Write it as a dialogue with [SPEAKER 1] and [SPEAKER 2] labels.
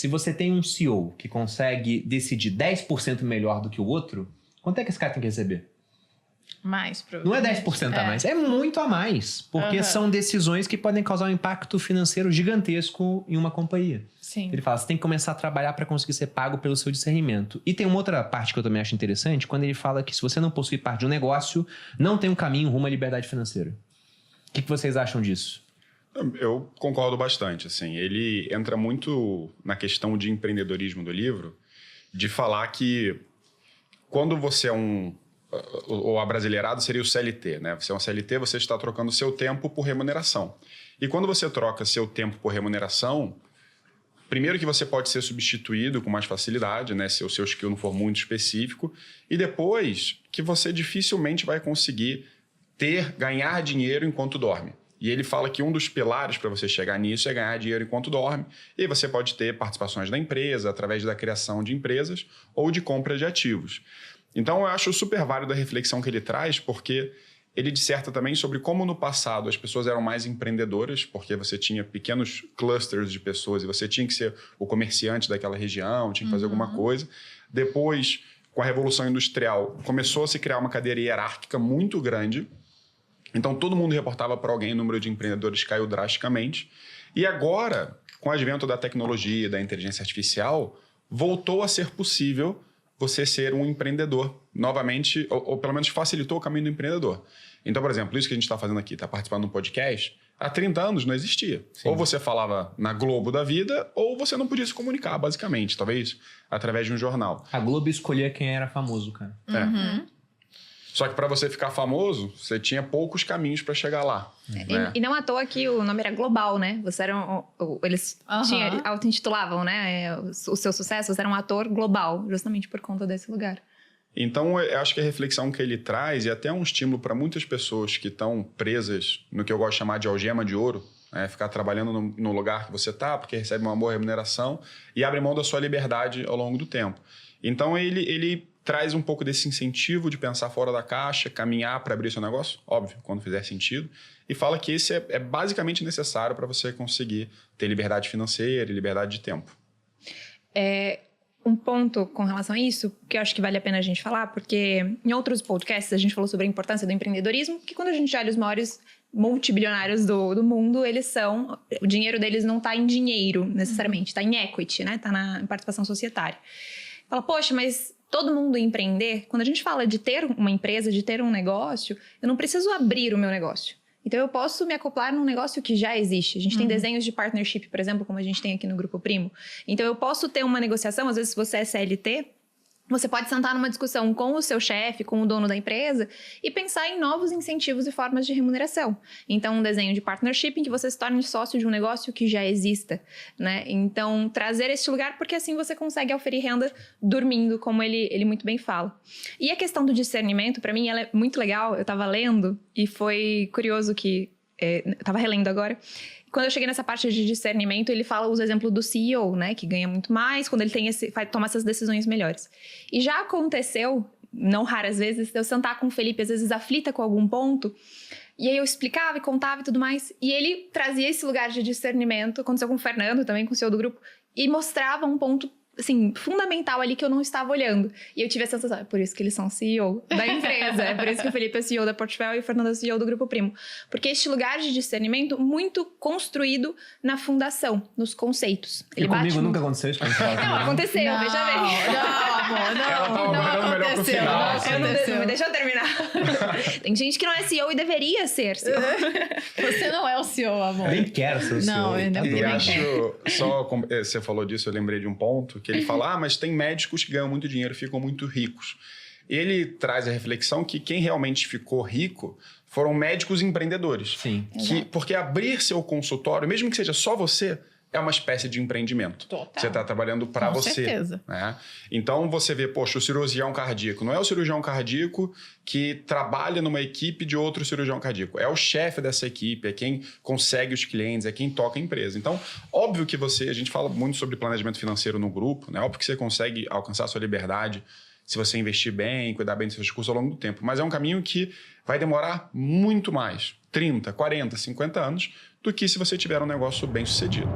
[SPEAKER 1] Se você tem um CEO que consegue decidir 10% melhor do que o outro, quanto é que esse cara tem que receber?
[SPEAKER 2] Mais,
[SPEAKER 1] Não é
[SPEAKER 2] provavelmente.
[SPEAKER 1] 10% a mais, é muito a mais. Porque são decisões que podem causar um impacto financeiro gigantesco em uma companhia.
[SPEAKER 2] Sim.
[SPEAKER 1] Ele fala, você tem que começar a trabalhar para conseguir ser pago pelo seu discernimento. E tem uma outra parte que eu também acho interessante, quando ele fala que se você não possui parte de um negócio, não tem um caminho rumo à liberdade financeira. O que vocês acham disso?
[SPEAKER 3] Eu concordo bastante. Assim, ele entra muito na questão de empreendedorismo do livro, de falar que quando você é o abrasileirado seria o CLT, né? Você é um CLT, você está trocando seu tempo por remuneração. E quando você troca seu tempo por remuneração, primeiro que você pode ser substituído com mais facilidade, né? Se o seu skill não for muito específico. E depois que você dificilmente vai conseguir ganhar dinheiro enquanto dorme. E ele fala que um dos pilares para você chegar nisso é ganhar dinheiro enquanto dorme. E você pode ter participações da empresa através da criação de empresas ou de compra de ativos. Então, eu acho super válido a reflexão que ele traz, porque ele disserta também sobre como no passado as pessoas eram mais empreendedoras, porque você tinha pequenos clusters de pessoas e você tinha que ser o comerciante daquela região, tinha que fazer alguma coisa. Depois, com a Revolução Industrial, começou a se criar uma cadeia hierárquica muito grande. Então, todo mundo reportava para alguém, o número de empreendedores caiu drasticamente. E agora, com o advento da tecnologia, da inteligência artificial, voltou a ser possível você ser um empreendedor novamente, ou pelo menos facilitou o caminho do empreendedor. Então, por exemplo, isso que a gente está fazendo aqui, está participando de um podcast, há 30 anos não existia. Sim. Ou você falava na Globo da vida, ou você não podia se comunicar, basicamente, talvez através de um jornal.
[SPEAKER 1] A Globo escolhia quem era famoso, cara.
[SPEAKER 3] Só que para você ficar famoso, você tinha poucos caminhos para chegar lá. Né?
[SPEAKER 4] E não à toa que o nome era global, né? Você era eles auto-intitulavam, né? O seu sucesso, você era um ator global, justamente por conta desse lugar.
[SPEAKER 3] Então, eu acho que a reflexão que ele traz e até um estímulo para muitas pessoas que estão presas no que eu gosto de chamar de algema de ouro, né? Ficar trabalhando no lugar que você está, porque recebe uma boa remuneração e abre mão da sua liberdade ao longo do tempo. Então, ele traz um pouco desse incentivo de pensar fora da caixa, caminhar para abrir seu negócio, óbvio, quando fizer sentido, e fala que esse é basicamente necessário para você conseguir ter liberdade financeira e liberdade de tempo.
[SPEAKER 4] Um ponto com relação a isso, que eu acho que vale a pena a gente falar, porque em outros podcasts a gente falou sobre a importância do empreendedorismo, que quando a gente olha os maiores multibilionários do mundo, o dinheiro deles não está em dinheiro, necessariamente, está em equity, né? Está na participação societária. Fala, poxa, mas todo mundo empreender, quando a gente fala de ter uma empresa, de ter um negócio, eu não preciso abrir o meu negócio. Então, eu posso me acoplar num negócio que já existe. A gente tem desenhos de partnership, por exemplo, como a gente tem aqui no Grupo Primo. Então, eu posso ter uma negociação, às vezes, se você é CLT, você pode sentar numa discussão com o seu chefe, com o dono da empresa e pensar em novos incentivos e formas de remuneração. Então, um desenho de partnership em que você se torne sócio de um negócio que já exista, né? Então, trazer esse lugar, porque assim você consegue oferir renda dormindo, como ele muito bem fala. E a questão do discernimento, para mim, ela é muito legal. Eu estava lendo e foi curioso que... eu estava relendo agora. Quando eu cheguei nessa parte de discernimento, ele fala os exemplos do CEO, né? Que ganha muito mais quando ele toma essas decisões melhores. E já aconteceu, não raras vezes, eu sentar com o Felipe, às vezes aflita com algum ponto, e aí eu explicava e contava e tudo mais, e ele trazia esse lugar de discernimento, aconteceu com o Fernando também, com o CEO do grupo, e mostrava um ponto assim, fundamental ali que eu não estava olhando. E eu tive a sensação, é por isso que eles são CEO da empresa, é por isso que o Felipe é CEO da Portfel e o Fernando é CEO do Grupo Primo. Porque este lugar de discernimento muito construído na fundação, nos conceitos.
[SPEAKER 1] E comigo nunca aconteceu isso?
[SPEAKER 4] Não, aconteceu,
[SPEAKER 2] não,
[SPEAKER 4] veja bem.
[SPEAKER 2] Não, amor, não aconteceu.
[SPEAKER 4] Não, deixa eu terminar. Tem gente que não é CEO e deveria ser CEO.
[SPEAKER 2] Você não é o CEO, amor.
[SPEAKER 1] Eu nem quero ser o CEO.
[SPEAKER 2] Não, eu não
[SPEAKER 3] E acho, você falou disso, eu lembrei de um ponto que ele fala, mas tem médicos que ganham muito dinheiro, ficam muito ricos. Ele traz a reflexão que quem realmente ficou rico foram médicos empreendedores.
[SPEAKER 1] Sim.
[SPEAKER 3] Porque abrir seu consultório, mesmo que seja só você, é uma espécie de empreendimento.
[SPEAKER 2] Total.
[SPEAKER 3] Você está trabalhando para você.
[SPEAKER 2] Com certeza.
[SPEAKER 3] Né? Então, você vê, poxa, o cirurgião cardíaco. Não é o cirurgião cardíaco que trabalha numa equipe de outro cirurgião cardíaco. É o chefe dessa equipe, é quem consegue os clientes, é quem toca a empresa. Então, óbvio que a gente fala muito sobre planejamento financeiro no grupo, né? Óbvio que você consegue alcançar a sua liberdade se você investir bem, cuidar bem dos seus recursos ao longo do tempo. Mas é um caminho que vai demorar muito mais, 30, 40, 50 anos, do que se você tiver um negócio bem sucedido.